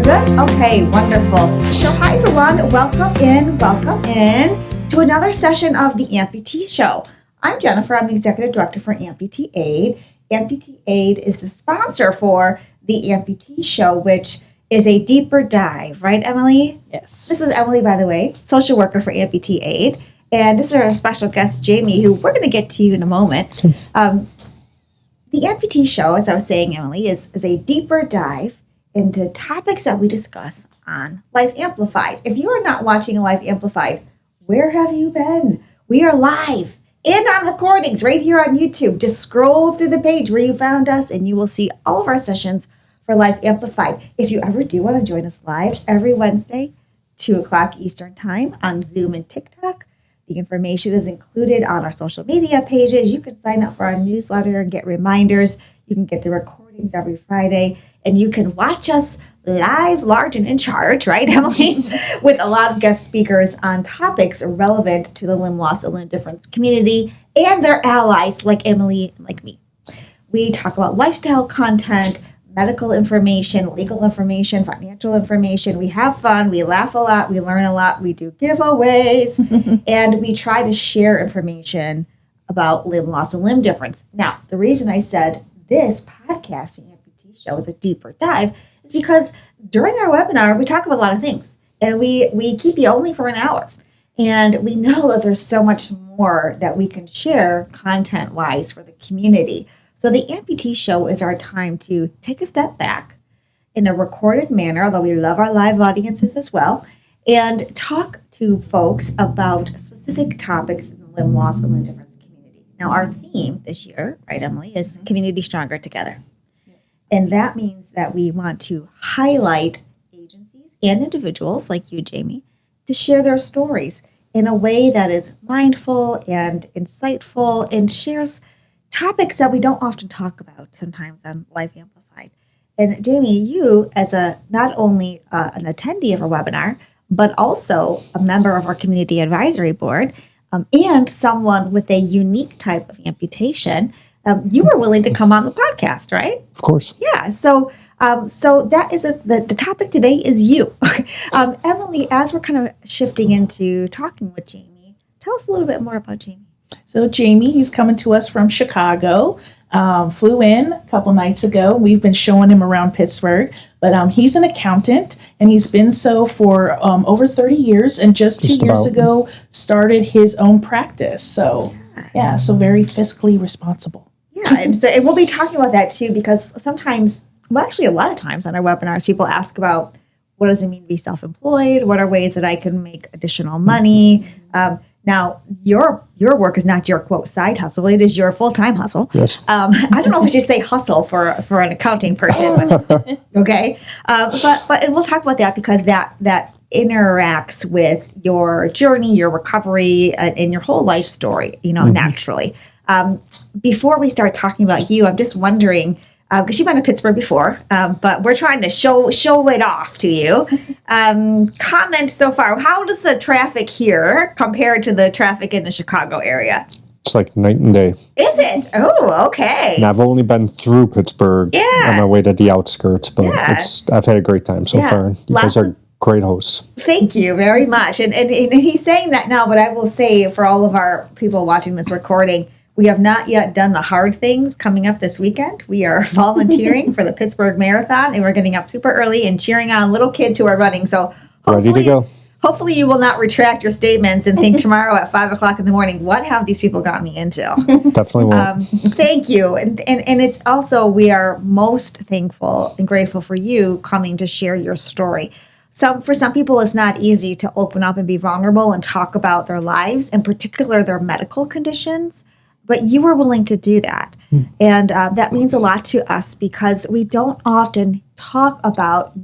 Good? Okay, wonderful. So hi everyone, welcome in to another session of the Amputee Show. I'm Jennifer, I'm the Executive Director for Amputee Aid. Amputee Aid is the sponsor for the Amputee Show, which is a deeper dive, right Emily? Yes. This is Emily, by the way, social worker for Amputee Aid. And this is our special guest, Jamie, who we're going to get to in a moment. The Amputee Show, as I was saying, Emily, is a deeper dive into topics that we discuss on Life Amplified. If you are not watching Life Amplified, where have you been? We are live and on recordings right here on YouTube. Just scroll through the page where you found us and you will see all of our sessions for Life Amplified. If you ever do want to join us live every Wednesday, 2 o'clock Eastern Time on Zoom and TikTok, the information is included on our social media pages. You can sign up for our newsletter and get reminders. You can get the recordings every Friday. And you can watch us live, large, and in charge, right, Emily? With a lot of guest speakers on topics relevant to the limb loss and limb difference community and their allies like Emily and like me. We talk about lifestyle content, medical information, legal information, financial information. We have fun. We laugh a lot. We learn a lot. We do giveaways. And we try to share information about limb loss and limb difference. Now, the reason I said this podcast show is a deeper dive is because during our webinar we talk about a lot of things and we keep you only for an hour, and we know that there's so much more that we can share content wise for the community. So the Amputee Show is our time to take a step back in a recorded manner, although we love our live audiences as well, and talk to folks about specific topics in the limb loss and limb difference community. Now our theme this year, right Emily, is Community Stronger Together. And that means that we want to highlight agencies and individuals like you, Jamie, to share their stories in a way that is mindful and insightful and shares topics that we don't often talk about sometimes on Life Amplified. And Jamie, you as not only an attendee of our webinar, but also a member of our Community Advisory Board and someone with a unique type of amputation, you were willing to come on the podcast, right? Of course. Yeah. So that is the topic today is you. Emily, as we're kind of shifting into talking with Jamie, tell us a little bit more about Jamie. So Jamie, he's coming to us from Chicago, flew in a couple nights ago. We've been showing him around Pittsburgh, but he's an accountant and he's been so for over 30 years, and just 2 years ago started his own practice. So yeah, so very fiscally responsible. Yeah, and we'll be talking about that too, because sometimes, well, actually a lot of times on our webinars, people ask about what does it mean to be self-employed? What are ways that I can make additional money? Now, your work is not your, quote, side hustle. It is your full-time hustle. Yes. I don't know if we should say hustle for an accounting person, but okay. But and we'll talk about that because that interacts with your journey, your recovery, and your whole life story, naturally. Before we start talking about you, I'm just wondering, because you've been to Pittsburgh before, but we're trying to show it off to you. Comment so far. How does the traffic here compare to the traffic in the Chicago area? It's like night and day. Is it? Oh, okay. And I've only been through Pittsburgh on my way to the outskirts, but I've had a great time so far. You guys are great hosts. Thank you very much. And he's saying that now, but I will say for all of our people watching this recording, we have not yet done the hard things coming up this weekend. We are volunteering for the Pittsburgh Marathon, and we're getting up super early and cheering on little kids who are running. So ready to go. Hopefully you will not retract your statements and think tomorrow at 5 o'clock in the morning, what have these people got me into? Definitely won't. Thank you. And it's also, we are most thankful and grateful for you coming to share your story. For some people, it's not easy to open up and be vulnerable and talk about their lives, in particular their medical conditions. But you were willing to do that. And that means a lot to us because we don't often talk about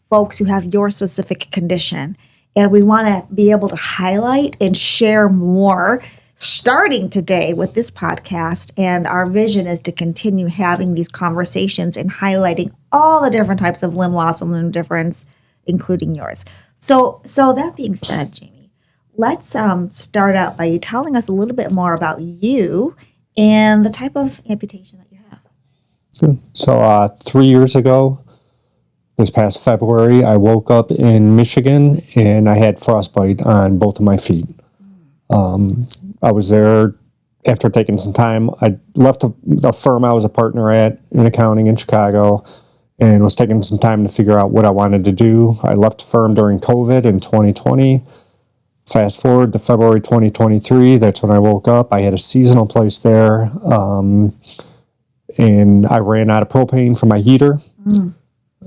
folks who have your specific condition. And we want to be able to highlight and share more starting today with this podcast, and our vision is to continue having these conversations and highlighting all the different types of limb loss and limb difference, including yours. So that being said, Jamie, let's start out by you telling us a little bit more about you and the type of amputation that you have. Good. So 3 years ago, this past February, I woke up in Michigan and I had frostbite on both of my feet. I was there after taking some time. I left the firm I was a partner at in accounting in Chicago and was taking some time to figure out what I wanted to do. I left the firm during COVID in 2020. Fast forward to February 2023, that's when I woke up. I had a seasonal place there, and I ran out of propane for my heater.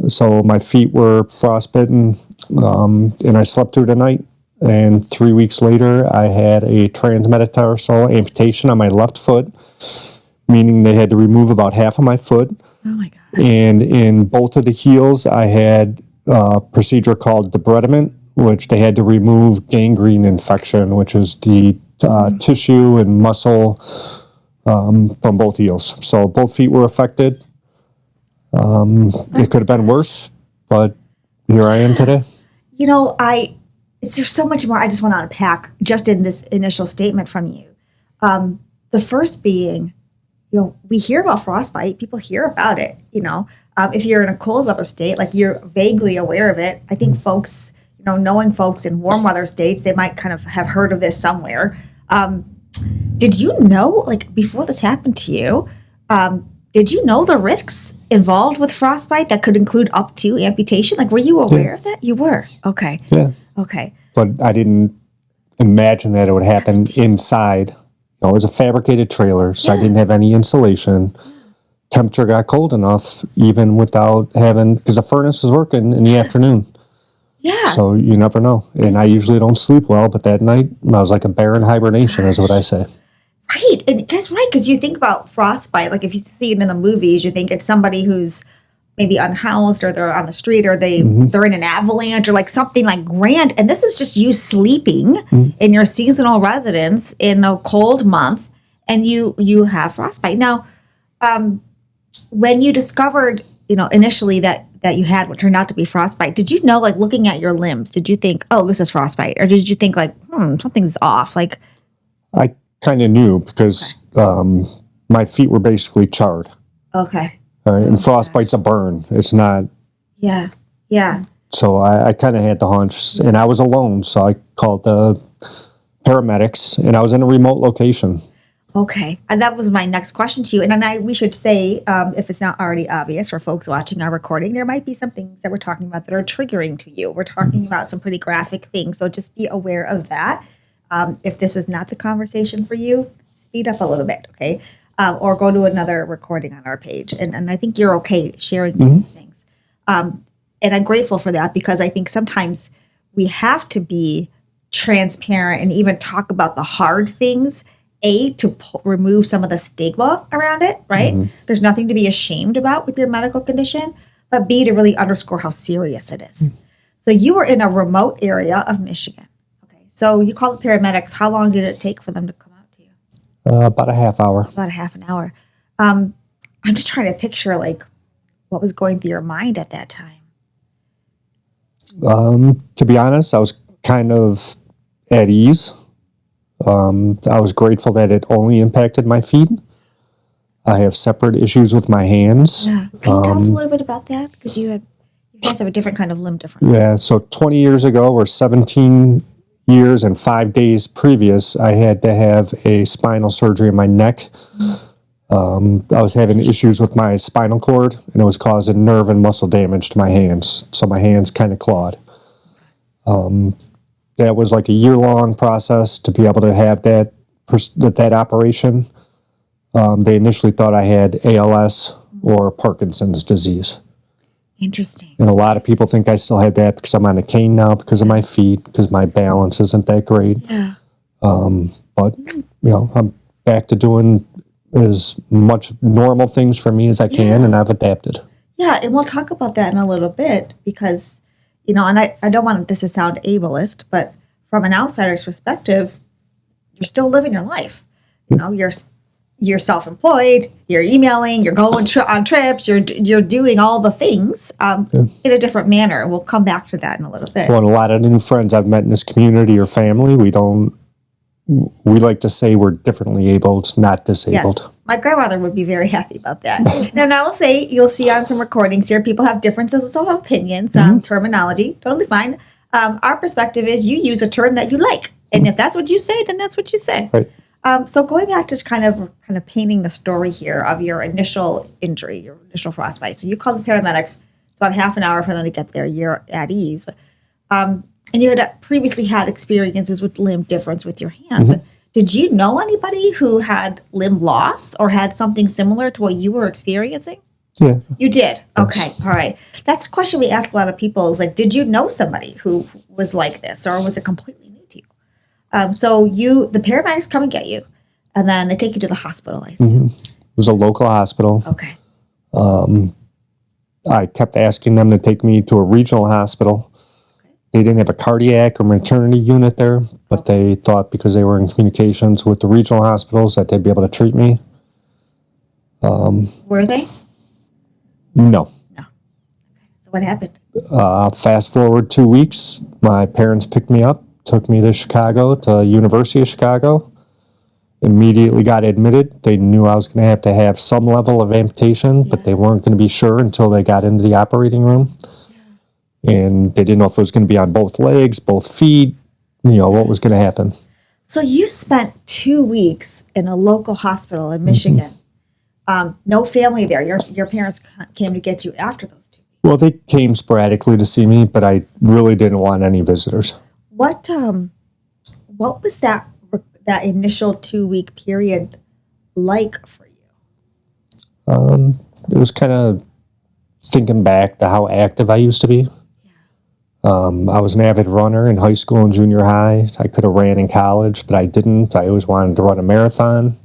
So my feet were frostbitten, and I slept through the night. And 3 weeks later, I had a transmetatarsal amputation on my left foot, meaning they had to remove about half of my foot. Oh, my God. And in both of the heels, I had a procedure called debridement, which they had to remove gangrene infection, which is the tissue and muscle from both heels. So both feet were affected. It could have been worse, but here I am today. You know, there's so much more I just want to unpack just in this initial statement from you. The first being, you know, we hear about frostbite. People hear about it, you know. If you're in a cold weather state, like you're vaguely aware of it. I think folks, you know, knowing folks in warm weather states, they might kind of have heard of this somewhere. Did you know, like before this happened to you, did you know the risks involved with frostbite that could include up to amputation? Like, were you aware of that? You were? Okay. Yeah. Okay. But I didn't imagine that it would happen inside. You know, it was a fabricated trailer, so I didn't have any insulation. Temperature got cold enough, even without having, because the furnace was working in the afternoon. Yeah. So you never know. And I usually don't sleep well, but that night I was like a bear in hibernation, is what I say. Right. And that's right, because you think about frostbite, like if you see it in the movies, you think it's somebody who's maybe unhoused or they're on the street or they're in an avalanche or like something like grand. And this is just you sleeping in your seasonal residence in a cold month and you have frostbite. Now, when you discovered, you know, initially that you had what turned out to be frostbite, did you know, like looking at your limbs, did you think, oh, this is frostbite? Or did you think like, something's off? Like, I kind of knew because my feet were basically charred. Okay. And frostbite's a burn. It's not. Yeah. Yeah. So I kind of had the hunch, and I was alone. So I called the paramedics, and I was in a remote location. Okay. And that was my next question to you. And we should say, if it's not already obvious for folks watching our recording, there might be some things that we're talking about that are triggering to you. We're talking about some pretty graphic things. So just be aware of that. If this is not the conversation for you, speed up a little bit, okay? Or go to another recording on our page. And I think you're okay sharing these things. And I'm grateful for that because I think sometimes we have to be transparent and even talk about the hard things, to remove some of the stigma around it, right? There's nothing to be ashamed about with your medical condition, but B, to really underscore how serious it is. So you were in a remote area of Michigan. Okay. So you called the paramedics. How long did it take for them to come out to you? About a half hour. About a half an hour. I'm just trying to picture like what was going through your mind at that time. To be honest, I was kind of at ease. I was grateful that it only impacted my feet. I have separate issues with my hands. Yeah. Can you tell us a little bit about that? Because you guys have a different kind of limb difference. Yeah. So 20 years ago, or 17 years and 5 days previous, I had to have a spinal surgery in my neck. I was having issues with my spinal cord, and it was causing nerve and muscle damage to my hands. So my hands kind of clawed. That was like a year-long process to be able to have that operation. They initially thought I had ALS or Parkinson's disease. Interesting. And a lot of people think I still have that because I'm on a cane now because of my feet, because my balance isn't that great. Yeah. But, you know, I'm back to doing as much normal things for me as I can, and I've adapted. Yeah, and we'll talk about that in a little bit because, you know, and I don't want this to sound ableist, but from an outsider's perspective, you're still living your life. You know, you're self-employed, you're emailing, you're going on trips, you're doing all the things in a different manner. We'll come back to that in a little bit. Well, and a lot of new friends I've met in this community or family, we like to say we're differently abled, not disabled. Yes. My grandmother would be very happy about that. Now, I will say, you'll see on some recordings here, people have differences of opinions on terminology. Totally fine. Our perspective is you use a term that you like. And if that's what you say, then that's what you say. Right. So going back to kind of painting the story here of your initial injury, your initial frostbite. So you called the paramedics. It's about half an hour for them to get there. You're at ease. But, and you had previously had experiences with limb difference with your hands. But did you know anybody who had limb loss or had something similar to what you were experiencing? Yeah. You did? Yes. Okay. All right. That's a question we ask a lot of people is like, did you know somebody who was like this, or was it completely new to you? So the paramedics come and get you, and then they take you to the hospital, I assume. It was a local hospital. Okay. I kept asking them to take me to a regional hospital. They didn't have a cardiac or maternity unit there, but they thought because they were in communications with the regional hospitals that they'd be able to treat me. Were they? No. No. So what happened? Fast forward 2 weeks, my parents picked me up, took me to Chicago, to University of Chicago. Immediately got admitted. They knew I was going to have some level of amputation, but they weren't going to be sure until they got into the operating room. And they didn't know if it was going to be on both legs, both feet, what was going to happen. So you spent 2 weeks in a local hospital in Michigan. No family there. Your parents came to get you after those 2 weeks. Well, they came sporadically to see me, but I really didn't want any visitors. What was that initial 2 week period like for you? It was kind of thinking back to how active I used to be. I was an avid runner in high school and junior high. I could have ran in college, but I didn't. I always wanted to run a marathon.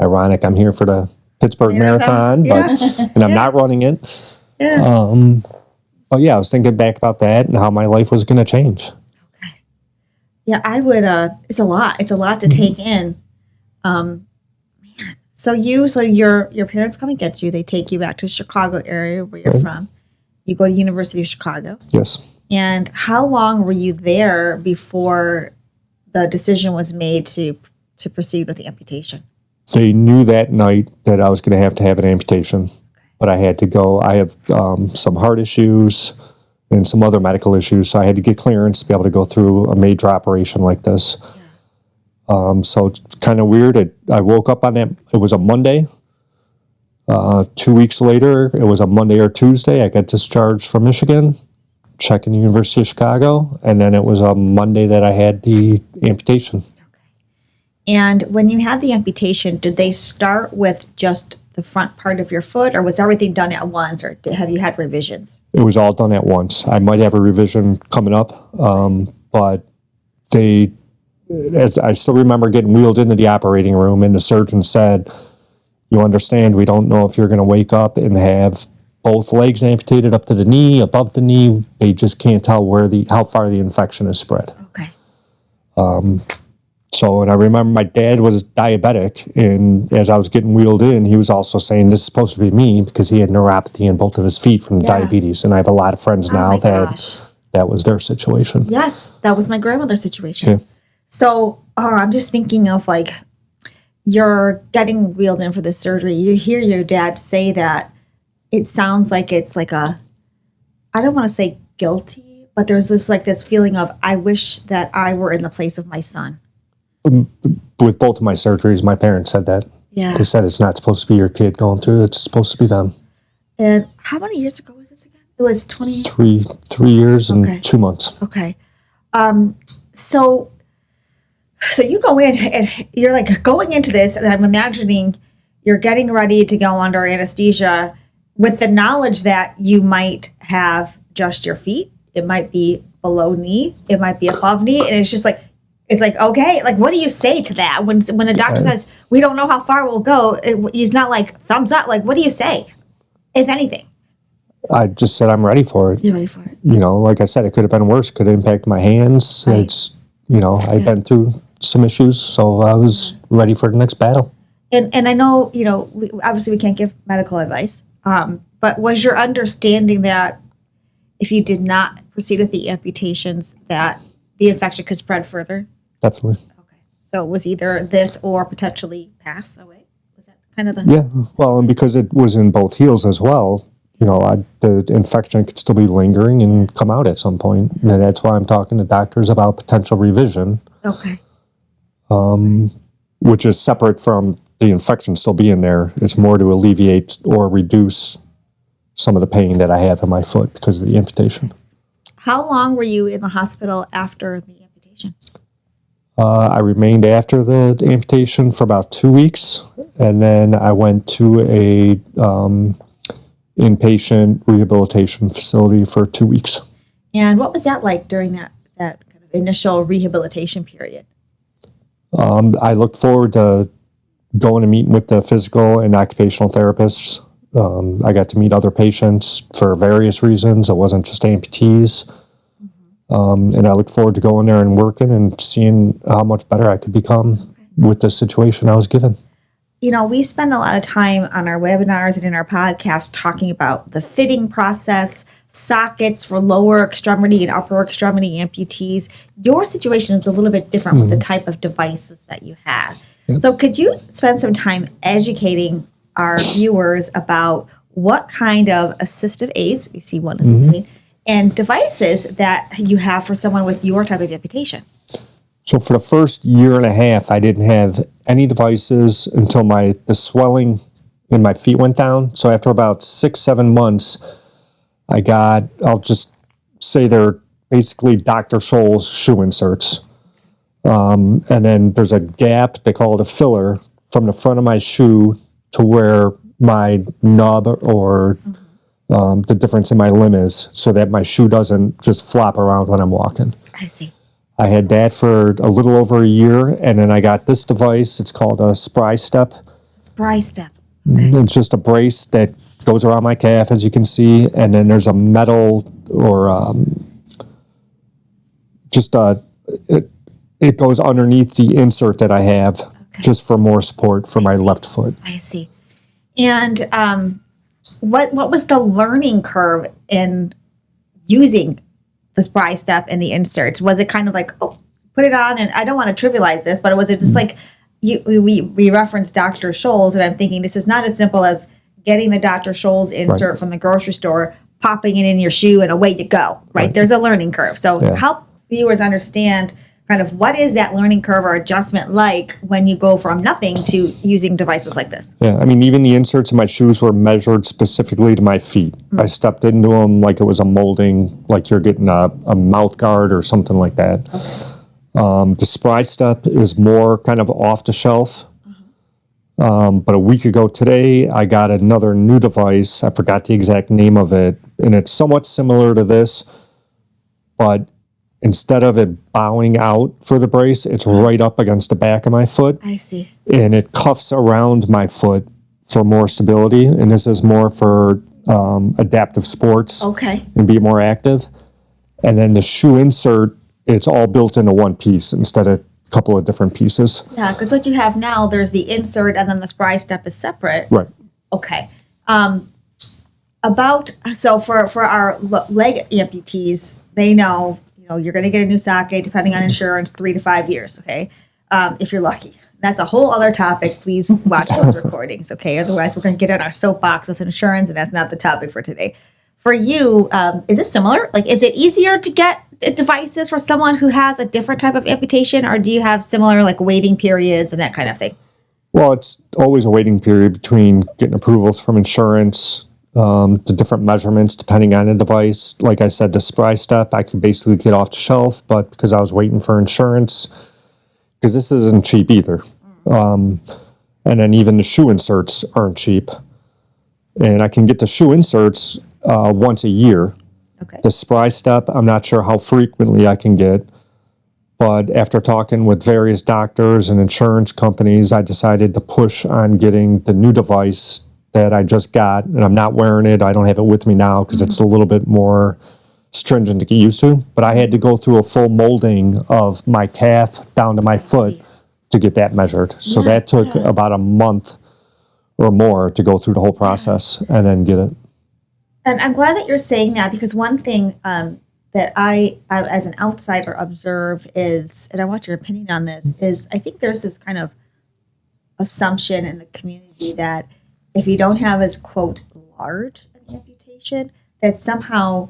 Ironic, I'm here for the Pittsburgh Marathon, but and I'm not running it. Yeah. But yeah, I was thinking back about that and how my life was going to change. Okay. Yeah, I would. It's a lot. It's a lot to take in. Man. So your parents come and get you. They take you back to the Chicago area where you're from. You go to University of Chicago. Yes. And how long were you there before the decision was made to proceed with the amputation? They knew that night that I was going to have an amputation, but I had to go. I have some heart issues and some other medical issues, so I had to get clearance to be able to go through a major operation like this. So it's kind of weird. I woke up on that. It was a Monday. 2 weeks later, it was a Monday or Tuesday. I got discharged from Michigan, checking the University of Chicago, and then it was a Monday that I had the amputation. And when you had the amputation, did they start with just the front part of your foot, or was everything done at once, or have you had revisions? It was all done at once. I might have a revision coming up, but I still remember getting wheeled into the operating room, and the surgeon said, "You understand, we don't know if you're going to wake up and have both legs amputated up to the knee, above the knee. They just can't tell how far the infection is spread." Okay. And I remember my dad was diabetic, and as I was getting wheeled in, he was also saying, "This is supposed to be me," because he had neuropathy in both of his feet from diabetes. And I have a lot of friends now that was their situation. Yes, that was my grandmother's situation. Yeah. So I'm just thinking of like, you're getting wheeled in for this surgery. You hear your dad say that. It sounds like it's like I don't want to say guilty, but there's this feeling of, I wish that I were in the place of my son. With both of my surgeries, my parents said that. Yeah. They said it's not supposed to be your kid going through it. It's supposed to be them. And how many years ago was this again? It was 20... 3 years and 2 months. Okay. So you go in and you're like going into this, and I'm imagining you're getting ready to go under anesthesia with the knowledge that you might have just your feet. It might be below knee. It might be above knee. And it's just like, okay, like, what do you say to that? When a doctor says, we don't know how far we'll go, he's not like, thumbs up. Like, what do you say, if anything? I just said, I'm ready for it. You're ready for it. Like I said, it could have been worse. It could have impacted my hands. Right. It's, I've been through some issues, so I was ready for the next battle. And I know, obviously we can't give medical advice, but was your understanding that if you did not proceed with the amputations, that the infection could spread further? Definitely. Okay. So it was either this or potentially pass away? Was that kind of the... Yeah, well, and because it was in both heels as well, the infection could still be lingering and come out at some point. And that's why I'm talking to doctors about potential revision. Okay. Which is separate from the infection still being there. It's more to alleviate or reduce some of the pain that I have in my foot because of the amputation. How long were you in the hospital after the amputation? I remained after the amputation for about 2 weeks, and then I went to a inpatient rehabilitation facility for 2 weeks. And what was that like during that kind of initial rehabilitation period? I looked forward to going and meeting with the physical and occupational therapists. I got to meet other patients for various reasons. It wasn't just amputees. And I looked forward to going there and working and seeing how much better I could become with the situation I was given. We spend a lot of time on our webinars and in our podcast talking about the fitting process, sockets for lower extremity and upper extremity amputees. Your situation is a little bit different with the type of devices that you have. Yep. So could you spend some time educating our viewers about what kind of assistive aids, we see one assistive aid, and devices that you have for someone with your type of amputation? So for the first year and a half, I didn't have any devices until the swelling in my feet went down. So after about 6-7 months, I'll just say they're basically Dr. Scholl's shoe inserts. And then there's a gap, they call it a filler, from the front of my shoe to where my nub or the difference in my limb is, so that my shoe doesn't just flop around when I'm walking. I see. I had that for a little over a year, and then I got this device. It's called a Spry Step. Spry Step. Okay. It's just a brace that goes around my calf, as you can see, and then there's a metal or it goes underneath the insert that I have, just for more support for my left foot. I see. And what was the learning curve in using the Spry Step and the inserts? Was it kind of like, oh, put it on, and I don't want to trivialize this, but was it just like we referenced Dr. Scholl's, and I'm thinking this is not as simple as getting the Dr. Scholl's insert from the grocery store, popping it in your shoe, and away you go, right? There's a learning curve. So help viewers understand kind of what is that learning curve or adjustment like when you go from nothing to using devices like this? Yeah, I mean, even the inserts in my shoes were measured specifically to my feet. I stepped into them like it was a molding, like you're getting a mouth guard or something like that. The Spry Step is more kind of off the shelf. But a week ago today, I got another new device. I forgot the exact name of it, and it's somewhat similar to this, but instead of it bowing out for the brace, it's right up against the back of my foot. I see. And it cuffs around my foot for more stability. And this is more for adaptive sports. Okay. And be more active. And then the shoe insert, it's all built into one piece instead of a couple of different pieces. Yeah, because what you have now, there's the insert and then the Spry Step is separate. Right. Okay. So for our leg amputees, they know, you're going to get a new socket, depending on insurance, 3 to 5 years, okay? If you're lucky. That's a whole other topic. Please watch those recordings, okay? Otherwise, we're going to get on our soapbox with insurance, and that's not the topic for today. For you, is it similar? Like, is it easier to get devices for someone who has a different type of amputation, or do you have similar, like, waiting periods and that kind of thing? Well, it's always a waiting period between getting approvals from insurance, the different measurements depending on the device. Like I said, the Spry Step, I could basically get off the shelf, but because I was waiting for insurance, because this isn't cheap either. And then even the shoe inserts aren't cheap. And I can get the shoe inserts once a year. Okay. The Spry Step, I'm not sure how frequently I can get. But after talking with various doctors and insurance companies, I decided to push on getting the new device that I just got, and I'm not wearing it. I don't have it with me now because it's a little bit more stringent to get used to, but I had to go through a full molding of my calf down to my foot to get that measured. So that took about a month or more to go through the whole process and then get it. And I'm glad that you're saying that, because one thing that I, as an outsider, observe is, and I want your opinion on this, is I think there's this kind of assumption in the community that if you don't have as, quote, large an amputation, that somehow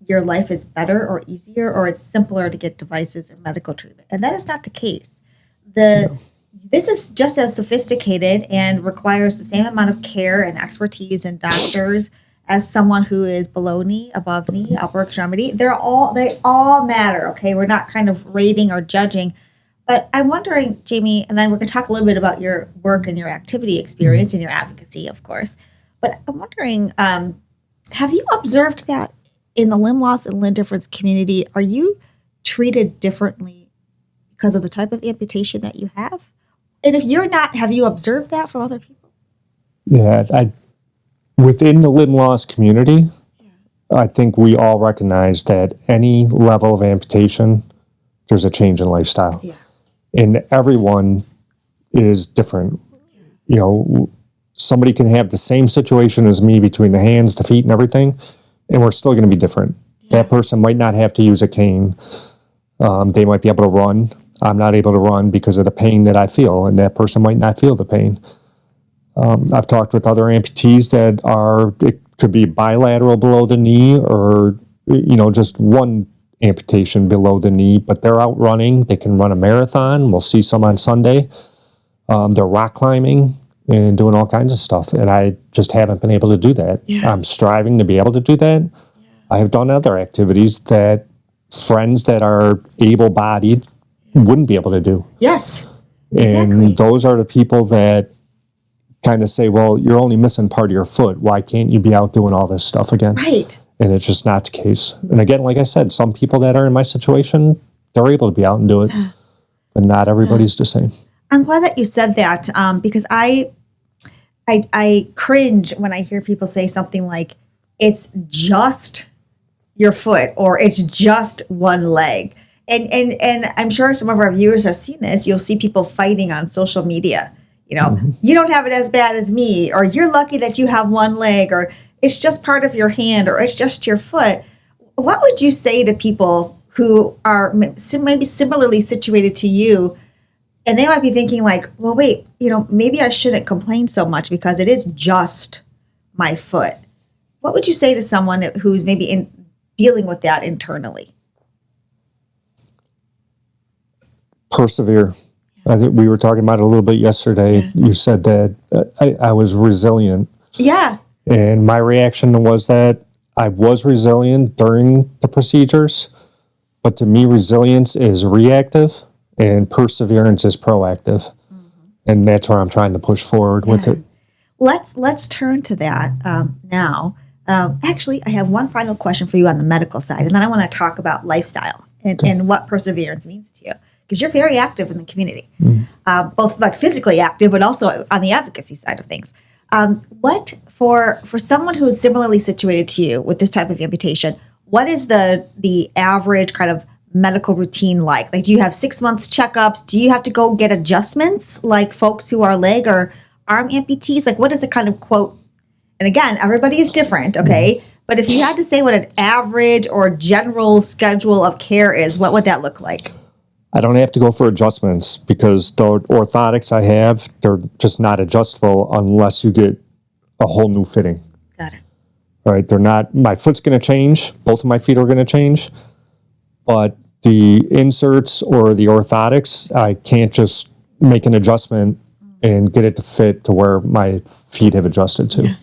your life is better or easier, or it's simpler to get devices or medical treatment. And that is not the case. This is just as sophisticated and requires the same amount of care and expertise and doctors as someone who is below knee, above knee, upper extremity. They all matter, okay? We're not kind of rating or judging. But I'm wondering, Jamie, and then we're going to talk a little bit about your work and your activity experience and your advocacy, of course. But I'm wondering, have you observed that in the limb loss and limb difference community, are you treated differently because of the type of amputation that you have? And if you're not, have you observed that from other people? Yeah, within the limb loss community, I think we all recognize that any level of amputation, there's a change in lifestyle. Yeah. And everyone is different. You know, somebody can have the same situation as me between the hands, the feet, and everything, and we're still going to be different. Yeah. That person might not have to use a cane. They might be able to run. I'm not able to run because of the pain that I feel, and that person might not feel the pain. I've talked with other amputees that it could be bilateral below the knee, or, you know, just one amputation below the knee, but they're out running. They can run a marathon. We'll see some on Sunday. They're rock climbing and doing all kinds of stuff, and I just haven't been able to do that. Yeah. I'm striving to be able to do that. Yeah. I have done other activities that friends that are able-bodied wouldn't be able to do. Yes, exactly. And those are the people that kind of say, well, you're only missing part of your foot. Why can't you be out doing all this stuff again? Right. And it's just not the case. And again, like I said, some people that are in my situation, they're able to be out and do it, but not everybody's the same. I'm glad that you said that, because I cringe when I hear people say something like, it's just your foot, or it's just one leg. And I'm sure some of our viewers have seen this. You'll see people fighting on social media. You know, you don't have it as bad as me, or you're lucky that you have one leg, or it's just part of your hand, or it's just your foot. What would you say to people who are maybe similarly situated to you, and they might be thinking like, well, wait, you know, maybe I shouldn't complain so much because it is just my foot. What would you say to someone who's maybe dealing with that internally? Persevere. I think we were talking about it a little bit yesterday. Yeah. You said that I was resilient. Yeah. And my reaction was that I was resilient during the procedures, but to me, resilience is reactive and perseverance is proactive. And that's where I'm trying to push forward with it. Let's turn to that now. Actually, I have one final question for you on the medical side, and then I want to talk about lifestyle and what perseverance means to you. Because you're very active in the community, both like physically active, but also on the advocacy side of things. What for someone who is similarly situated to you with this type of amputation, what is the average kind of medical routine like? Like, do you have 6 months checkups? Do you have to go get adjustments like folks who are leg or arm amputees? Like, what is a kind of quote? And again, everybody is different, okay? But if you had to say what an average or general schedule of care is, what would that look like? I don't have to go for adjustments because the orthotics I have, they're just not adjustable unless you get a whole new fitting. Got it. All right, they're not, my foot's going to change, both of my feet are going to change, but the inserts or the orthotics, I can't just make an adjustment and get it to fit to where my feet have adjusted to. Yeah.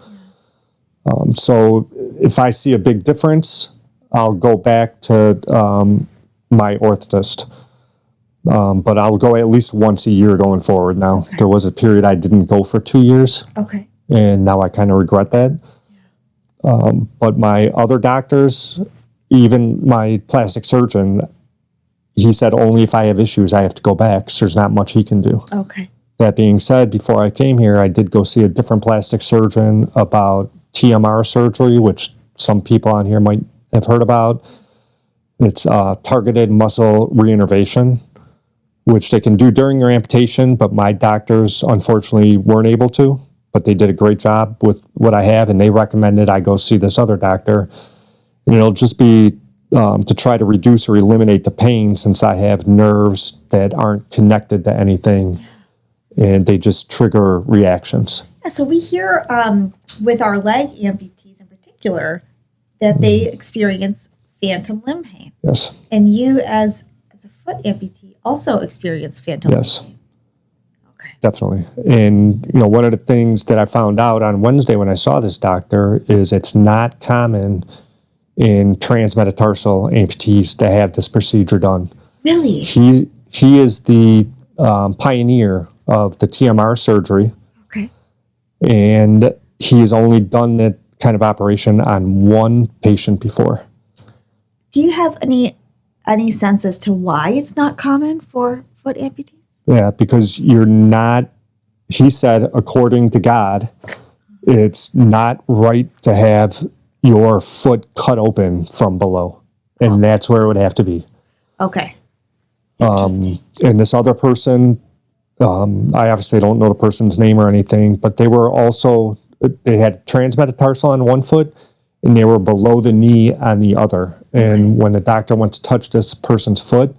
So if I see a big difference, I'll go back to my orthotist. But I'll go at least once a year going forward now. Okay. There was a period I didn't go for 2 years. Okay. And now I kind of regret that. Yeah. But my other doctors, even my plastic surgeon, he said only if I have issues I have to go back, so there's not much he can do. Okay. That being said, before I came here, I did go see a different plastic surgeon about TMR surgery, which some people on here might have heard about. It's targeted muscle reinnervation, which they can do during your amputation, but my doctors unfortunately weren't able to, but they did a great job with what I have, and they recommended I go see this other doctor. And it'll just be to try to reduce or eliminate the pain, since I have nerves that aren't connected to anything, and they just trigger reactions. Yeah, so we hear with our leg amputees in particular that they experience phantom limb pain. Yes. And you, as a foot amputee, also experience phantom limb pain. Okay. Definitely. And, one of the things that I found out on Wednesday when I saw this doctor is it's not common in transmetatarsal amputees to have this procedure done. Really? He is the pioneer of the TMR surgery. Okay. And he has only done that kind of operation on one patient before. Do you have any sense as to why it's not common for foot amputees? Yeah, because he said, according to God, it's not right to have your foot cut open from below. And that's where it would have to be. Okay. Interesting. And this other person, I obviously don't know the person's name or anything, but they had transmetatarsal on one foot, and they were below the knee on the other. And when the doctor went to touch this person's foot,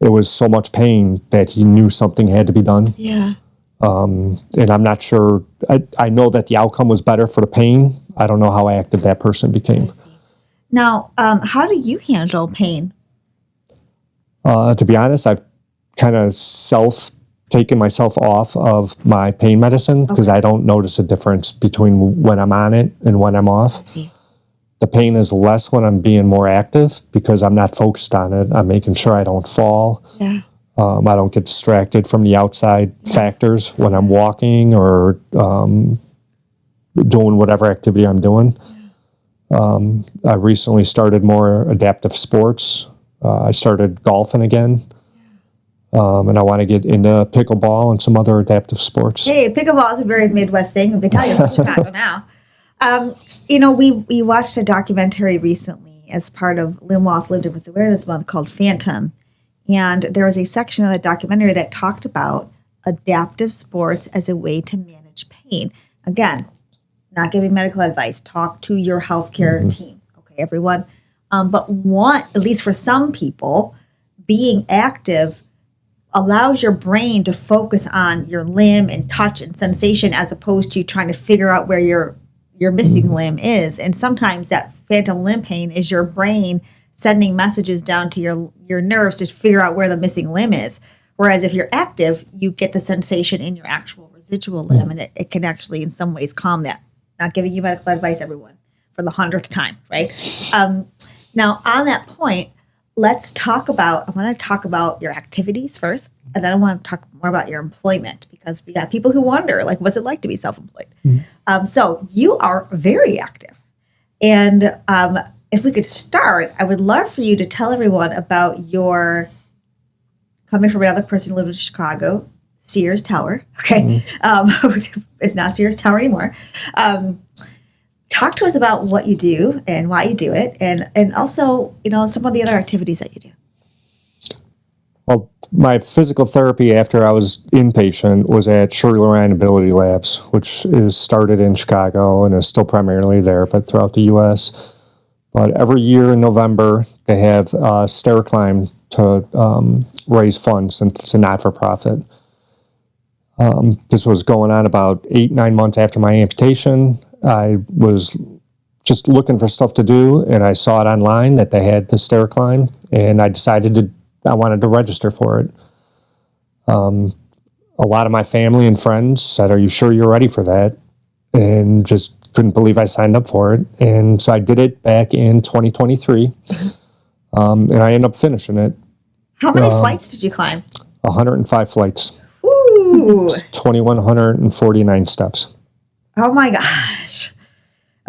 it was so much pain that he knew something had to be done. Yeah. And I'm not sure. I know that the outcome was better for the pain. I don't know how active that person became. Now, how do you handle pain? To be honest, I've kind of taken myself off of my pain medicine because I don't notice a difference between when I'm on it and when I'm off. I see. The pain is less when I'm being more active because I'm not focused on it. I'm making sure I don't fall. Yeah. I don't get distracted from the outside factors when I'm walking or doing whatever activity I'm doing. I recently started more adaptive sports. I started golfing again. And I want to get into pickleball and some other adaptive sports. Hey, pickleball is a very Midwest thing. We can tell you from Chicago now. We watched a documentary recently as part of Limb Loss Lived With Awareness Month called Phantom. And there was a section of the documentary that talked about adaptive sports as a way to manage pain. Again, not giving medical advice. Talk to your healthcare team. Okay, everyone. But at least for some people, being active allows your brain to focus on your limb and touch and sensation as opposed to trying to figure out where your missing limb is. And sometimes that phantom limb pain is your brain sending messages down to your nerves to figure out where the missing limb is. Whereas if you're active, you get the sensation in your actual residual limb, and it can actually in some ways calm that. Not giving you medical advice, everyone, for the 100th time, right? Now, on that point, I want to talk about your activities first, and then I want to talk more about your employment, because we got people who wonder, like, what's it like to be self-employed? So you are very active. And if we could start, I would love for you to tell everyone about your, coming from another person who lived in Chicago, Sears Tower, okay? It's not Sears Tower anymore. Talk to us about what you do and why you do it, and also, some of the other activities that you do. Well, my physical therapy after I was inpatient was at Shirley-Ryan Ability Labs, which is started in Chicago and is still primarily there, but throughout the U.S. But every year in November, they have stair climb to raise funds, since it's a not-for-profit. This was going on about 8-9 months after my amputation. I was just looking for stuff to do, and I saw it online that they had the stair climb, and I decided I wanted to register for it. A lot of my family and friends said, "Are you sure you're ready for that?" And just couldn't believe I signed up for it. And so I did it back in 2023, and I ended up finishing it. How many flights did you climb? 105 flights. Ooh. 2,149 steps. Oh my gosh.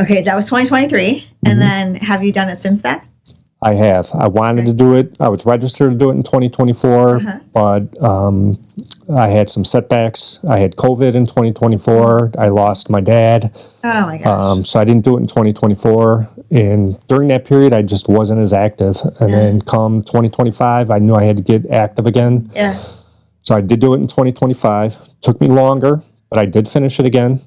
Okay, so that was 2023. And then have you done it since then? I have. I wanted to do it. I was registered to do it in 2024, but I had some setbacks. I had COVID in 2024. I lost my dad. Oh my gosh. So I didn't do it in 2024. And during that period, I just wasn't as active. And then come 2025, I knew I had to get active again. Yeah. So I did do it in 2025. Took me longer, but I did finish it again.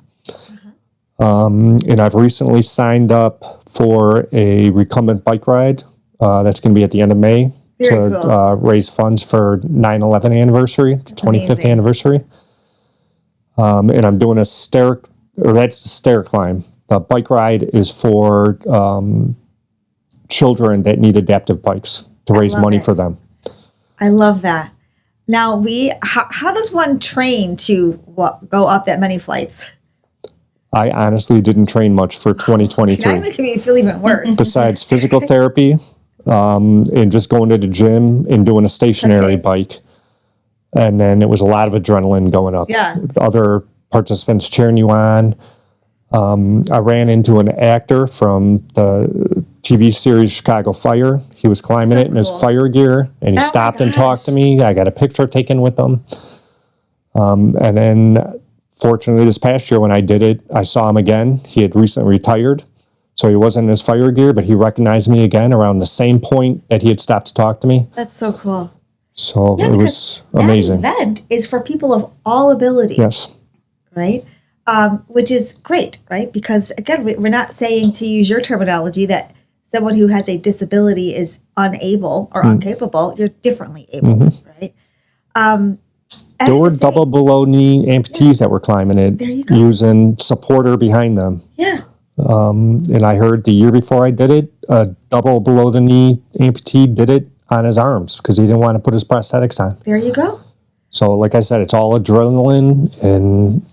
And I've recently signed up for a recumbent bike ride that's going to be at the end of May to raise funds for 9/11 anniversary, 25th anniversary. And I'm doing that's the stair climb. The bike ride is for children that need adaptive bikes to raise money for them. I love that. Now, how does one train to go up that many flights? I honestly didn't train much for 2023. Now you're making me feel even worse. Besides physical therapy and just going to the gym and doing a stationary bike. And then it was a lot of adrenaline going up. Yeah. Other participants cheering you on. I ran into an actor from the TV series Chicago Fire. He was climbing it in his fire gear, and he stopped and talked to me. I got a picture taken with him. And then, fortunately, this past year when I did it, I saw him again. He had recently retired, so he wasn't in his fire gear, but he recognized me again around the same point that he had stopped to talk to me. That's so cool. So it was amazing. That event is for people of all abilities. Yes. Right? Which is great, right? Because, again, we're not saying, to use your terminology, that someone who has a disability is unable or incapable. You're differently able, right? There were double below knee amputees that were climbing it using supporter behind them. Yeah. And I heard the year before I did it, a double below the knee amputee did it on his arms because he didn't want to put his prosthetics on. There you go. So, like I said, it's all adrenaline and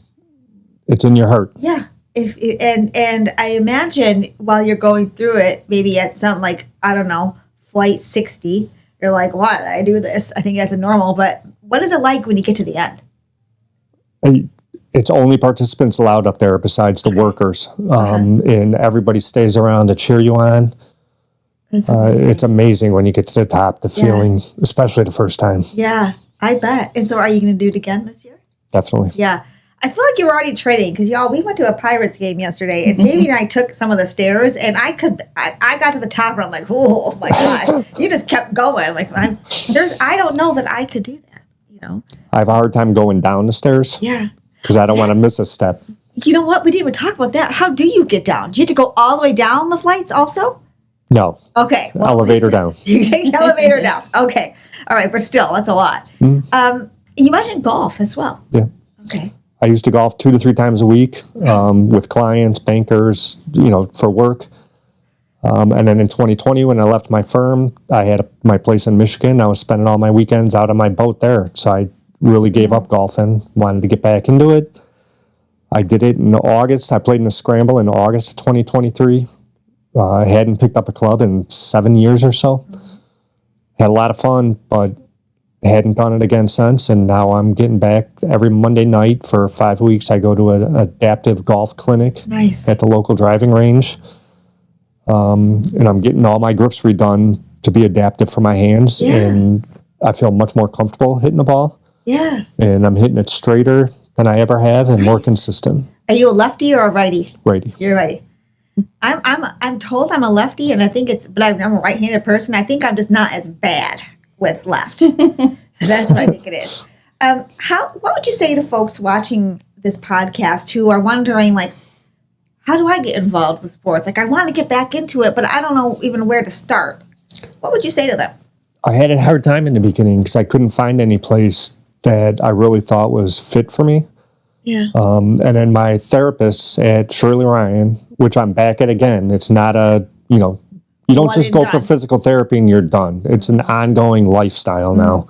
it's in your heart. Yeah. And I imagine while you're going through it, maybe at some, like, I don't know, flight 60, you're like, why did I do this? I think that's a normal, but what is it like when you get to the end? It's only participants allowed up there besides the workers. And everybody stays around to cheer you on. It's amazing when you get to the top, the feeling, especially the first time. Yeah, I bet. And so are you going to do it again this year? Definitely. Yeah. I feel like you're already training because, y'all, we went to a Pirates game yesterday, and Jamie and I took some of the stairs, and I got to the top, and I'm like, oh my gosh, you just kept going. Like, I don't know that I could do that, you know? I have a hard time going down the stairs. Yeah. Because I don't want to miss a step. You know what? We didn't even talk about that. How do you get down? Do you have to go all the way down the flights also? No. Okay. Well, elevator down. You take the elevator down. Okay. All right. But still, that's a lot. You mentioned golf as well. Yeah. Okay. I used to golf 2 to 3 times a week with clients, bankers, for work. And then in 2020, when I left my firm, I had my place in Michigan. I was spending all my weekends out on my boat there. So I really gave up golfing, wanted to get back into it. I did it in August. I played in a scramble in August of 2023. I hadn't picked up a club in 7 years or so. Had a lot of fun, but hadn't done it again since, and now I'm getting back every Monday night for 5 weeks. I go to an adaptive golf clinic at the local driving range, and I'm getting all my grips redone to be adaptive for my hands, and I feel much more comfortable hitting the ball. Yeah. And I'm hitting it straighter than I ever have and more consistent. Are you a lefty or a righty? Righty. You're a righty. I'm told I'm a lefty, and I think but I'm a right-handed person. I think I'm just not as bad with left. That's what I think it is. What would you say to folks watching this podcast who are wondering, like, how do I get involved with sports? Like, I want to get back into it, but I don't know even where to start. What would you say to them? I had a hard time in the beginning because I couldn't find any place that I really thought was fit for me. Yeah. And then my therapist at Shirley Ryan, which I'm back at again, it's not you don't just go for physical therapy and you're done. It's an ongoing lifestyle now.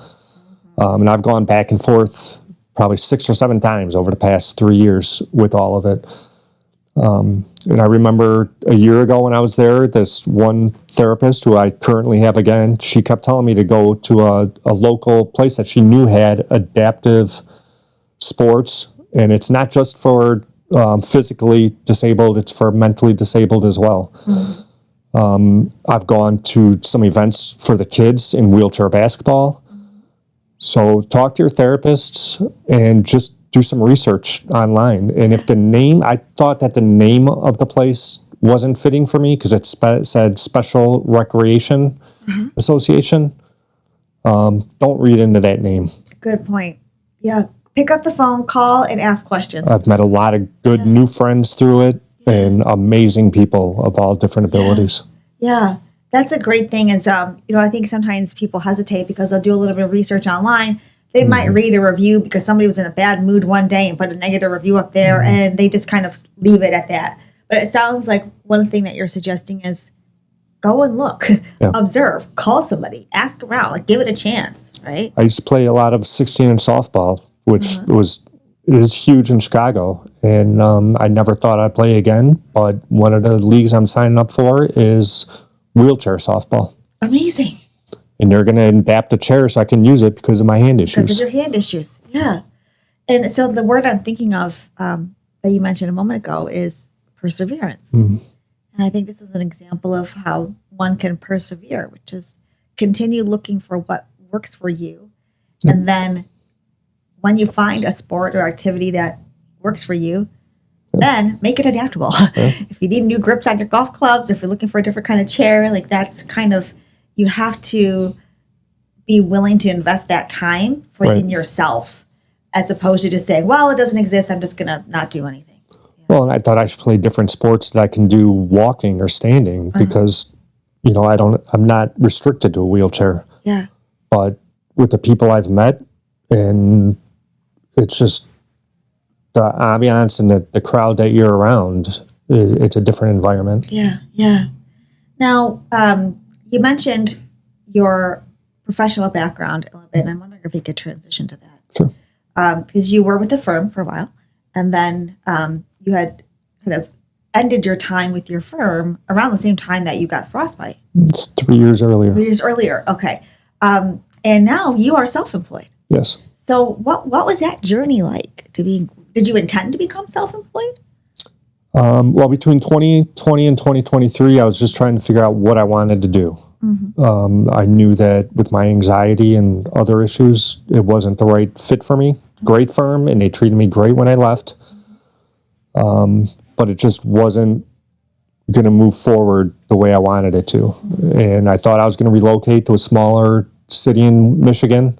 And I've gone back and forth probably 6 or 7 times over the past 3 years with all of it. And I remember a year ago when I was there, this one therapist who I currently have again, she kept telling me to go to a local place that she knew had adaptive sports. And it's not just for physically disabled, it's for mentally disabled as well. I've gone to some events for the kids in wheelchair basketball. So talk to your therapists and just do some research online. And if I thought that the name of the place wasn't fitting for me because it said Special Recreation Association. Don't read into that name. Good point. Yeah. Pick up the phone, call, and ask questions. I've met a lot of good new friends through it and amazing people of all different abilities. Yeah. That's a great thing is, I think sometimes people hesitate because they'll do a little bit of research online. They might read a review because somebody was in a bad mood one day and put a negative review up there and they just kind of leave it at that. But it sounds like one thing that you're suggesting is go and look, observe, call somebody, ask around, like give it a chance, right? I used to play a lot of 16-inch softball, which is huge in Chicago. And I never thought I'd play again. But one of the leagues I'm signing up for is wheelchair softball. Amazing. And they're going to adapt a chair so I can use it because of my hand issues. Because of your hand issues, yeah. And so the word I'm thinking of that you mentioned a moment ago is perseverance. And I think this is an example of how one can persevere, which is continue looking for what works for you. And then when you find a sport or activity that works for you, then make it adaptable. If you need new grips on your golf clubs, if you're looking for a different kind of chair, like that's kind of, you have to be willing to invest that time in yourself as opposed to just saying, well, it doesn't exist, I'm just going to not do anything. Well, and I thought I should play different sports that I can do walking or standing because, I'm not restricted to a wheelchair. Yeah. But with the people I've met, and it's just the ambiance and the crowd that you're around, it's a different environment. Yeah, yeah. Now, you mentioned your professional background a little bit, and I'm wondering if you could transition to that. Sure. Because you were with the firm for a while, and then you had kind of ended your time with your firm around the same time that you got frostbite. It's 3 years earlier. 3 years earlier, okay. And now you are self-employed. Yes. So what was that journey like? Did you intend to become self-employed? Well, between 2020 and 2023, I was just trying to figure out what I wanted to do. I knew that with my anxiety and other issues, it wasn't the right fit for me. Great firm, and they treated me great when I left. But it just wasn't going to move forward the way I wanted it to. And I thought I was going to relocate to a smaller city in Michigan.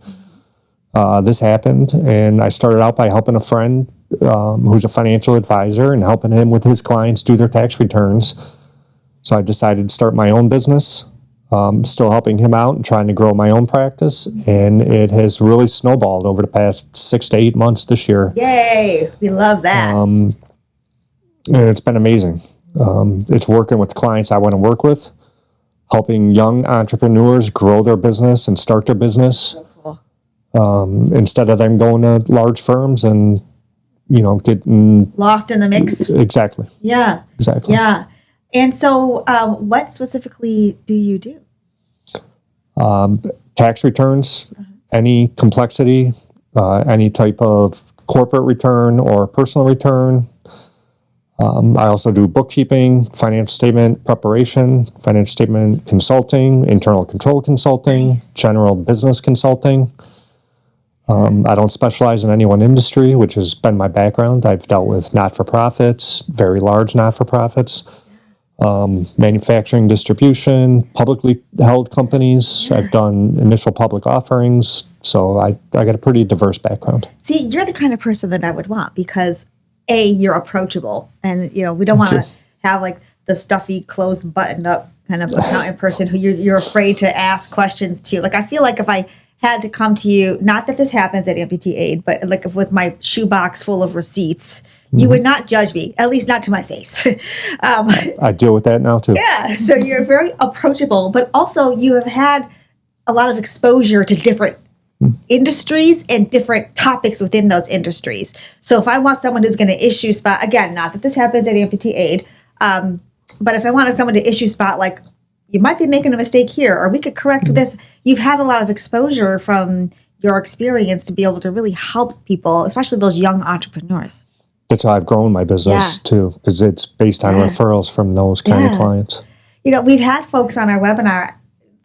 This happened, and I started out by helping a friend who's a financial advisor and helping him with his clients do their tax returns. So I decided to start my own business, still helping him out and trying to grow my own practice. And it has really snowballed over the past 6 to 8 months this year. Yay! We love that. And it's been amazing. It's working with clients I want to work with, helping young entrepreneurs grow their business and start their business. So cool. Instead of them going to large firms and, getting Lost in the mix. Exactly. Yeah. Exactly. Yeah. And so what specifically do you do? Tax returns, any complexity, any type of corporate return or personal return. I also do bookkeeping, financial statement preparation, financial statement consulting, internal control consulting, general business consulting. I don't specialize in any one industry, which has been my background. I've dealt with not-for-profits, very large not-for-profits, manufacturing, distribution, publicly held companies. Yeah. I've done initial public offerings, so I got a pretty diverse background. See, you're the kind of person that I would want because you're approachable, and we don't want to have like the stuffy, closed, buttoned up kind of accountant person who you're afraid to ask questions to. Like I feel like if I had to come to you, not that this happens at Amputee Aid, but like if with my shoebox full of receipts, you would not judge me, at least not to my face. I deal with that now too. Yeah, so you're very approachable, but also you have had a lot of exposure to different industries and different topics within those industries. So if I want someone who's going to issue spot, again, not that this happens at Amputee Aid, but if I wanted someone to issue spot, like you might be making a mistake here, or we could correct this. You've had a lot of exposure from your experience to be able to really help people, especially those young entrepreneurs. That's how I've grown my business too, because it's based on referrals from those kind of clients. We've had folks on our webinar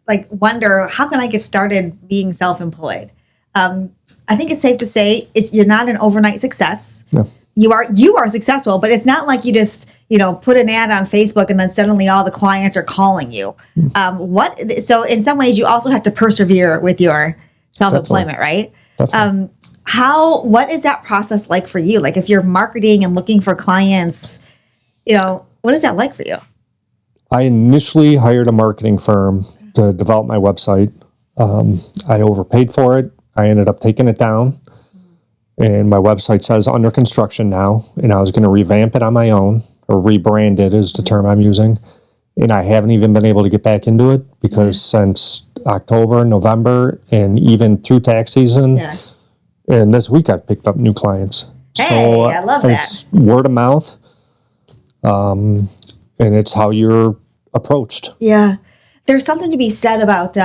like wonder, how can I get started being self-employed? I think it's safe to say you're not an overnight success. No. You are successful, but it's not like you just put an ad on Facebook and then suddenly all the clients are calling you. So in some ways you also have to persevere with your self-employment, right? Definitely. What is that process like for you? Like if you're marketing and looking for clients, what is that like for you? I initially hired a marketing firm to develop my website. I overpaid for it. I ended up taking it down. And my website says under construction now. And I was going to revamp it on my own, or rebrand it is the term I'm using. And I haven't even been able to get back into it because since October, November, and even through tax season, and this week I've picked up new clients. Hey, I love that. It's word of mouth. And it's how you're approached. Yeah. There's something to be said about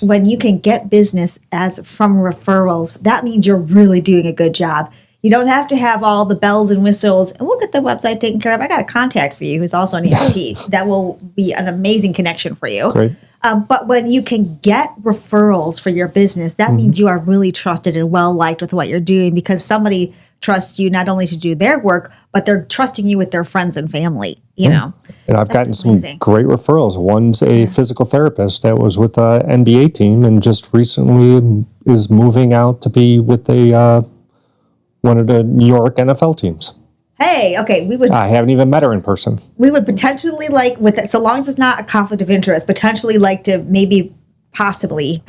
when you can get business from referrals. That means you're really doing a good job. You don't have to have all the bells and whistles, and we'll get the website taken care of. I got a contact for you who's also an amputee. That will be an amazing connection for you. Great. But when you can get referrals for your business, that means you are really trusted and well-liked with what you're doing, because somebody trusts you not only to do their work, but they're trusting you with their friends and family, And I've gotten some great referrals. One's a physical therapist that was with the NBA team and just recently is moving out to be with one of the New York NFL teams. Hey, okay, I haven't even met her in person. We would potentially like, with it, so long as it's not a conflict of interest, potentially like to maybe possibly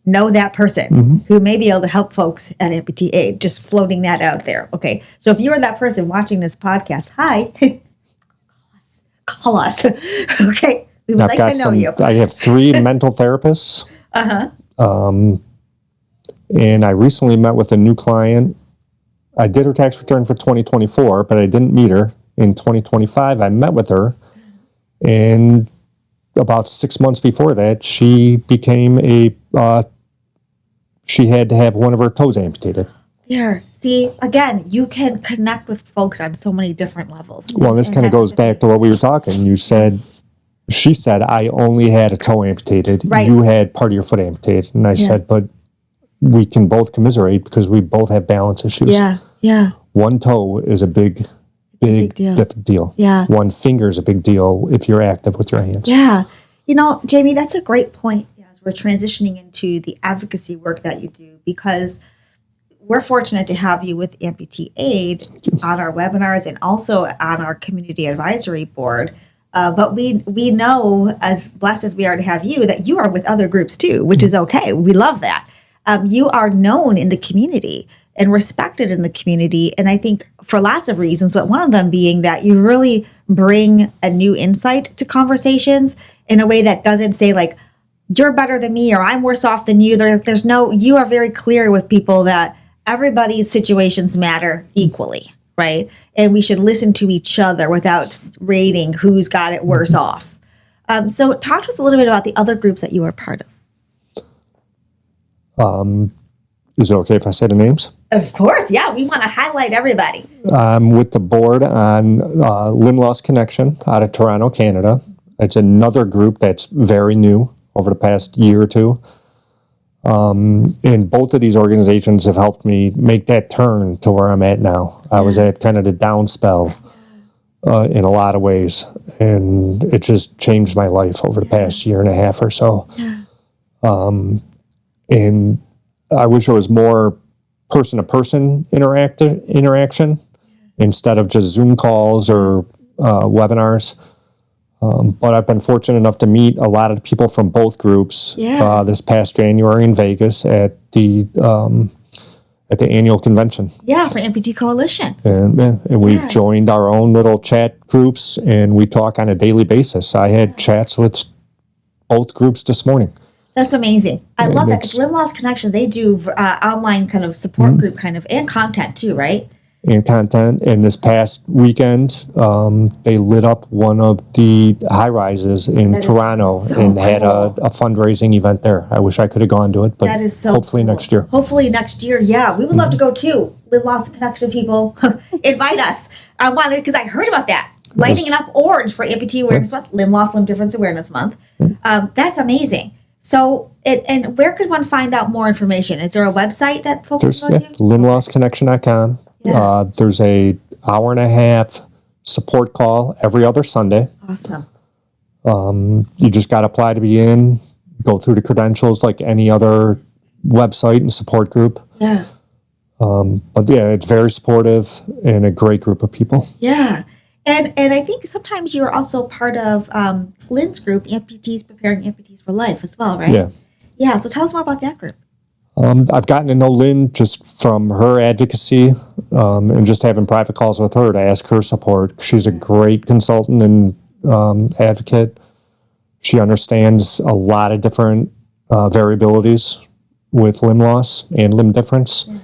know that person who may be able to help folks at Amputee Aid. Just floating that out there. Okay, so if you're that person watching this podcast, hi, call us. Okay, we would like to know you. I have 3 mental therapists. And I recently met with a new client. I did her tax return for 2024, but I didn't meet her. In 2025, I met with her. And about 6 months before that, she became she had to have one of her toes amputated. There. See, again, you can connect with folks on so many different levels. Well, this kind of goes back to what we were talking. She said, I only had a toe amputated. Right. You had part of your foot amputated. And I said, but we can both commiserate because we both have balance issues. Yeah. One toe is a big deal. Yeah. One finger is a big deal if you're active with your hands. Yeah. Jamie, that's a great point as we're transitioning into the advocacy work that you do, because we're fortunate to have you with Amputee Aid on our webinars and also on our community advisory board. But we know, as blessed as we are to have you, that you are with other groups too, which is okay. We love that. You are known in the community and respected in the community. And I think for lots of reasons, but one of them being that you really bring a new insight to conversations in a way that doesn't say like, you're better than me or I'm worse off than you. You are very clear with people that everybody's situations matter equally, right? And we should listen to each other without rating who's got it worse off. So talk to us a little bit about the other groups that you are part of. Is it okay if I say the names? Of course, yeah. We want to highlight everybody. I'm with the board on Limb Loss Connection out of Toronto, Canada. It's another group that's very new over the past year or two. And both of these organizations have helped me make that turn to where I'm at now. I was at kind of the down spell in a lot of ways, and it just changed my life over the past year and a half or so. And I wish there was more person-to-person interaction instead of just Zoom calls or webinars. But I've been fortunate enough to meet a lot of the people from both groups this past January in Vegas at the annual convention. Yeah, for Amputee Coalition. And we've joined our own little chat groups, and we talk on a daily basis. I had chats with both groups this morning. That's amazing. I love that. Because Limb Loss Connection, they do online kind of support group kind of, and content too, right? And content. And this past weekend, they lit up one of the high rises in Toronto and had a fundraising event there. I wish I could have gone to it, but that is so hopefully cool. next year. Hopefully next year, yeah. We would love to go too. Limb Loss Connection people, invite us. I wanted, because I heard about that. Lighting it up orange for Amputee Awareness Month, Limb Loss, Limb Difference Awareness Month. That's amazing. So, and where could one find out more information? Is there a website that folks can go to? Limbllossconnection.com. There's a hour and a half support call every other Sunday. Awesome. You just got to apply to be in, go through the credentials like any other website and support group. Yeah. But yeah, it's very supportive and a great group of people. Yeah. And I think sometimes you're also part of Lynn's group, Amputees Preparing Amputees for Life as well, right? Yeah. Yeah. So tell us more about that group. I've gotten to know Lynn just from her advocacy and just having private calls with her to ask her support. She's a great consultant and advocate. She understands a lot of different variabilities with limb loss and limb difference. Yeah.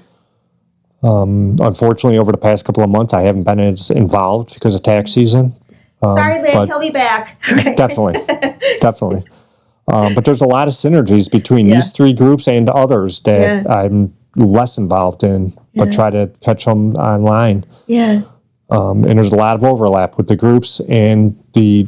Unfortunately, over the past couple of months, I haven't been as involved because of tax season. Sorry, Lynn, he'll be back. Definitely. But there's a lot of synergies between these three groups and others that I'm less involved in, but try to catch them online. Yeah. And there's a lot of overlap with the groups and the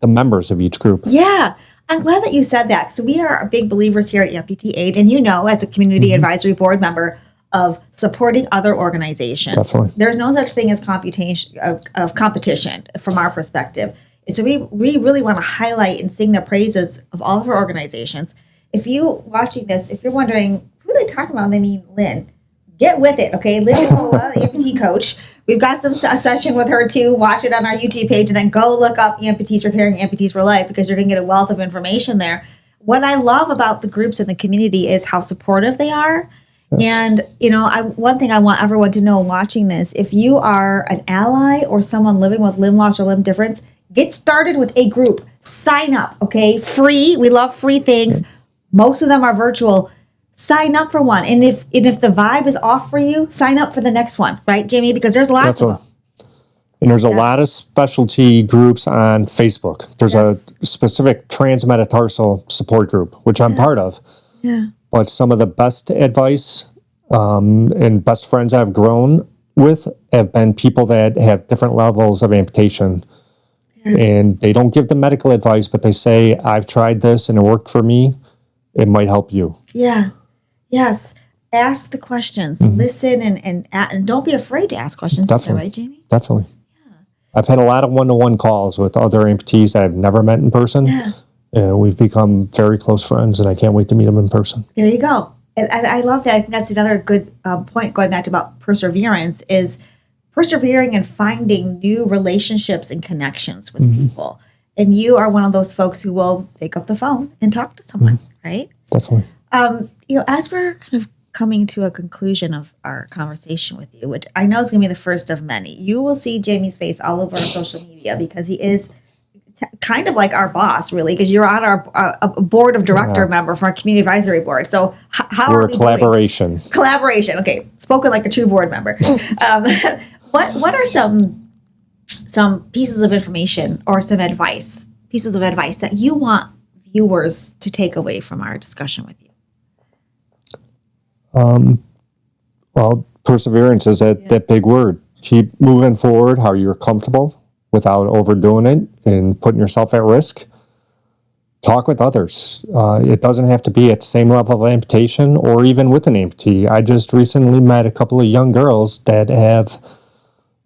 members of each group. Yeah. I'm glad that you said that. So we are big believers here at Amputee Aid, and as a community advisory board member, of supporting other organizations. Definitely. There's no such thing as competition from our perspective. So we really want to highlight and sing the praises of all of our organizations. If you watching this, if you're wondering who they talking about, they mean Lynn. Get with it, okay? Lynn Nicola, the amputee coach. We've got a session with her too. Watch it on our YouTube page, and then go look up Amputees Preparing Amputees for Life, because you're going to get a wealth of information there. What I love about the groups in the community is how supportive they are. Yes. And, one thing I want everyone to know watching this, if you are an ally or someone living with limb loss or limb difference, get started with a group. Sign up, okay? Free. We love free things. Most of them are virtual. Sign up for one. And if the vibe is off for you, sign up for the next one, right, Jamie? Because there's lots of them. And there's a lot of specialty groups on Facebook. There's a specific transmetatarsal support group, which I'm part of. Yeah. But some of the best advice and best friends I've grown with have been people that have different levels of amputation. Yeah. And they don't give the medical advice, but they say, I've tried this and it worked for me. It might help you. Yeah. Yes. Ask the questions. Listen and don't be afraid to ask questions. Definitely. Right, Jamie? Definitely. Yeah. I've had a lot of one-to-one calls with other amputees that I've never met in person. Yeah. We've become very close friends, and I can't wait to meet them in person. There you go. And I love that. I think that's another good point, going back to about perseverance, is persevering and finding new relationships and connections with people. And you are one of those folks who will pick up the phone and talk to someone, right? Definitely. As we're kind of coming to a conclusion of our conversation with you, which I know is going to be the first of many, you will see Jamie's face all over social media, because he is kind of like our boss, really, because you're on our board of director member for our community advisory board. So how we're are we collaboration? Doing? Collaboration. Okay, spoken like a true board member. What are some pieces of information or some pieces of advice that you want viewers to take away from our discussion with you? Well, perseverance is that big word. Keep moving forward how you're comfortable without overdoing it and putting yourself at risk. Talk with others. It doesn't have to be at the same level of amputation or even with an amputee. I just recently met a couple of young girls that have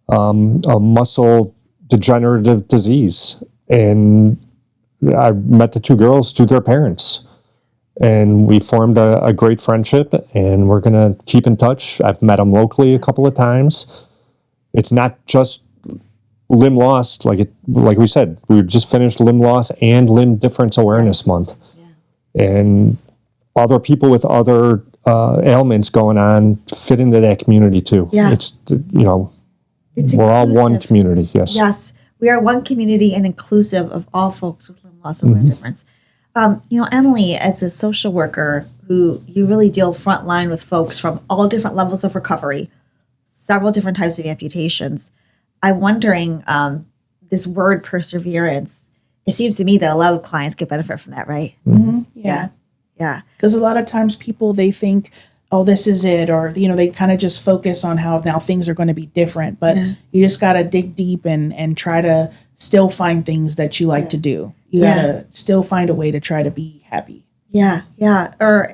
a muscle degenerative disease. And I met the two girls through their parents. And we formed a great friendship, and we're going to keep in touch. I've met them locally a couple of times. It's not just limb loss, like we said, we just finished limb loss and limb difference awareness month. Yeah. And other people with other ailments going on fit into that community too. Yeah. It's we're inclusive. All one community. Yes. Yes. We are one community and inclusive of all folks with limb loss and limb difference. Emily, as a social worker who you really deal frontline with folks from all different levels of recovery, several different types of amputations, I'm wondering, this word perseverance, it seems to me that a lot of clients get benefit from that, right? Mm-hmm. Yeah. Because a lot of times people, they think, oh, this is it, or, they kind of just focus on how now things are going to be different. But you just got to dig deep and try to still find things that you like to do. You got to still find a way to try to be happy. Yeah. Or,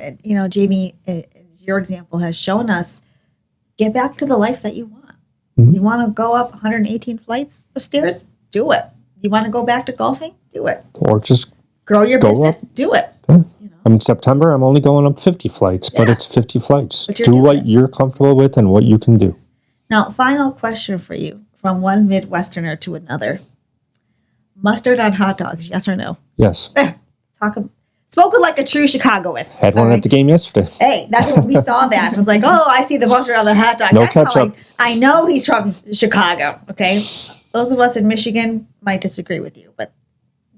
Jamie, your example has shown us, get back to the life that you want. You want to go up 118 flights of stairs? Do it. You want to go back to golfing? Do it. Or just grow your go business? Do it. Yeah. In September, I'm only going up 50 flights, but it's 50 flights. Do what you're comfortable with and what you can do. Now, final question for you from one Midwesterner to another. Mustard on hot dogs, yes or no? Yes. Spoken like a true Chicagoan. Had one at the game yesterday. Hey, that's when we saw that. I was like, oh, I see the mustard on the hot dog. No That's ketchup. I know he's from Chicago, okay? Those of us in Michigan might disagree with you, but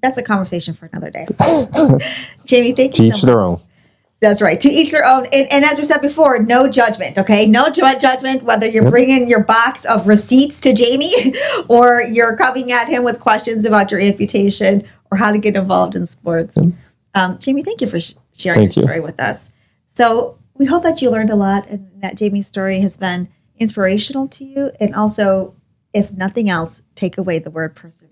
that's a conversation for another day. Jamie, thank you so much. To each their own. That's right. To each their own. And as we said before, no judgment, okay? No judgment, whether you're bringing your box of receipts to Jamie or you're coming at him with questions about your amputation or how to get involved in sports. Jamie, thank you for sharing your story with us. So we hope that you learned a lot and that Jamie's story has been inspirational to you. And also, if nothing else, take away the word perseverance.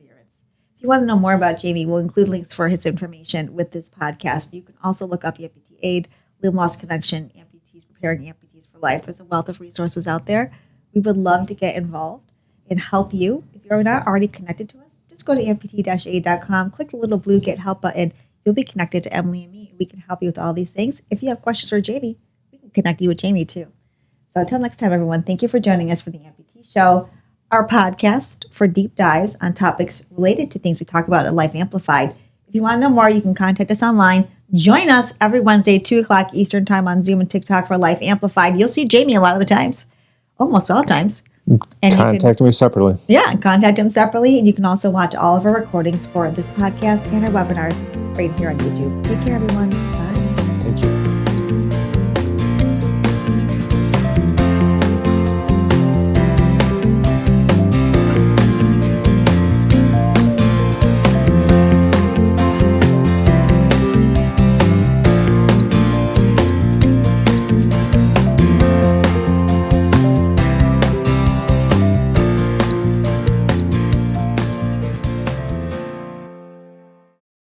If you want to know more about Jamie, we'll include links for his information with this podcast. You can also look up Amputee Aid, Limb Loss Connection, Amputees Preparing Amputees for Life. There's a wealth of resources out there. We would love to get involved and help you. If you're not already connected to us, just go to amputee-aid.com, click the little blue Get Help button. You'll be connected to Emily and me. We can help you with all these things. If you have questions for Jamie, we can connect you with Jamie too. So until next time, everyone, thank you for joining us for the Amputee Show, our podcast for deep dives on topics related to things we talk about at Life Amplified. If you want to know more, you can contact us online. Join us every Wednesday, 2 o'clock Eastern Time on Zoom and TikTok for Life Amplified. You'll see Jamie a lot of the times, almost all times. And contact me separately. Yeah, contact him separately. And you can also watch all of our recordings for this podcast and our webinars right here on YouTube. Take care, everyone.